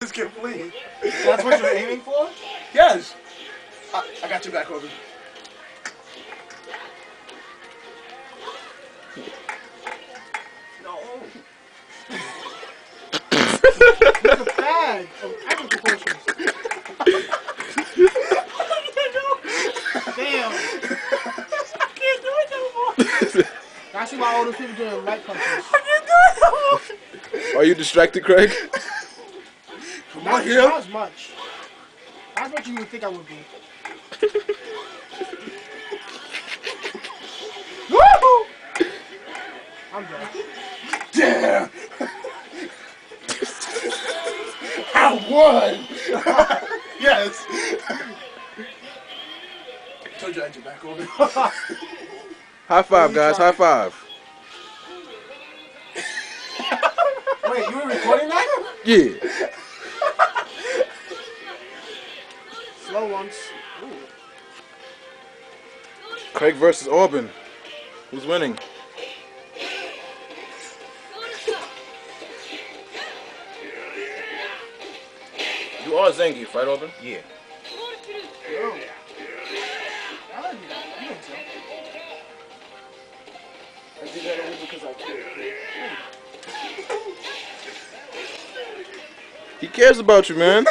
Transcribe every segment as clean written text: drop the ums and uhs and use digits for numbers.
It's complete. That's what you're aiming for? Yes. I got you back, Obi. No. He's a bag of apple proportions. Damn. I can't do it no more. I see why all those people doing light punches. I can't do it no more. Are you distracted, Craig? Come Not, on here. not as much. Not as much as you would think I would be. Woo! I'm done. Damn. I won. Yes. Told you I had your back, Obi. High five, guys. High five. Wait, you were recording that? Yeah. Slow ones. Ooh. Craig versus Auburn. Who's winning? You are Zangief, right, Auburn? Yeah. Oh. I like that. You think so? I did that only because I cared. He cares about you, man.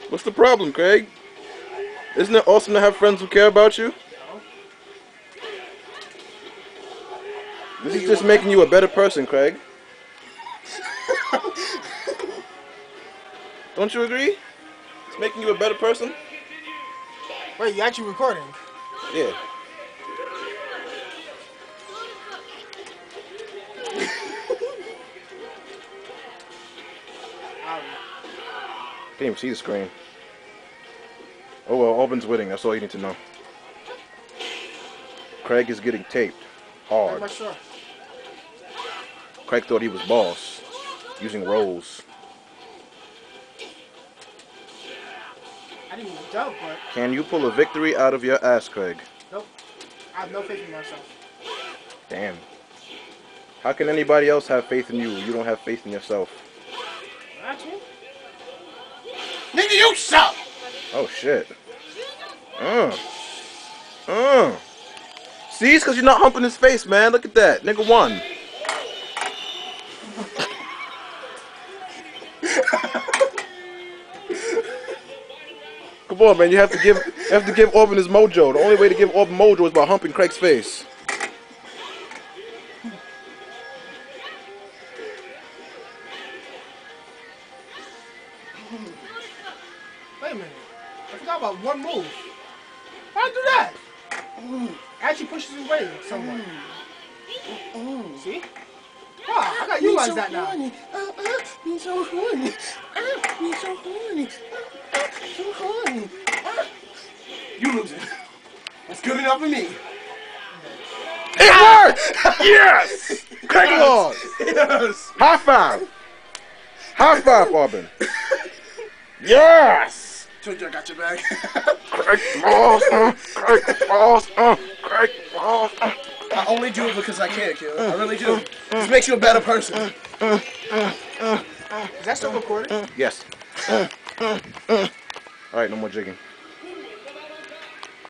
What's the problem, Craig? Isn't it awesome to have friends who care about you? This is just making you a better person, Craig. Don't you agree? It's making you a better person? Wait, you actually recording? Yeah. Can't even see the screen. Oh well, Auburn's winning. That's all you need to know. Craig is getting taped Very hard. much so. Craig thought he was boss, using rolls. I didn't even jump, but Can you pull a victory out of your ass, Craig? nope. I have no faith in myself. Damn. How can anybody else have faith in you? You don't have faith in yourself. Actually, Nigga, you suck. Oh shit. See, it's because you're not humping his face, man. Look at that. Nigga won. Come on, man. You have to give Auburn his mojo. The only way to give Auburn mojo is by humping Craig's face. wait a minute. I forgot about one move. Why'd I do that? Actually pushes his way somewhat. See? Wow, I gotta utilize that now. Me so horny. Me so horny. So horny. You losing. That's good enough for me. It worked! Yes! Craig lost. Yes. High five. High five, Auburn. Yes! Told you I got your back. Craig lost. Craig lost. Craig lost. I only do it because I can, kid. I really do. This makes you a better person. Is that still recording? Yes. Alright, no more jigging.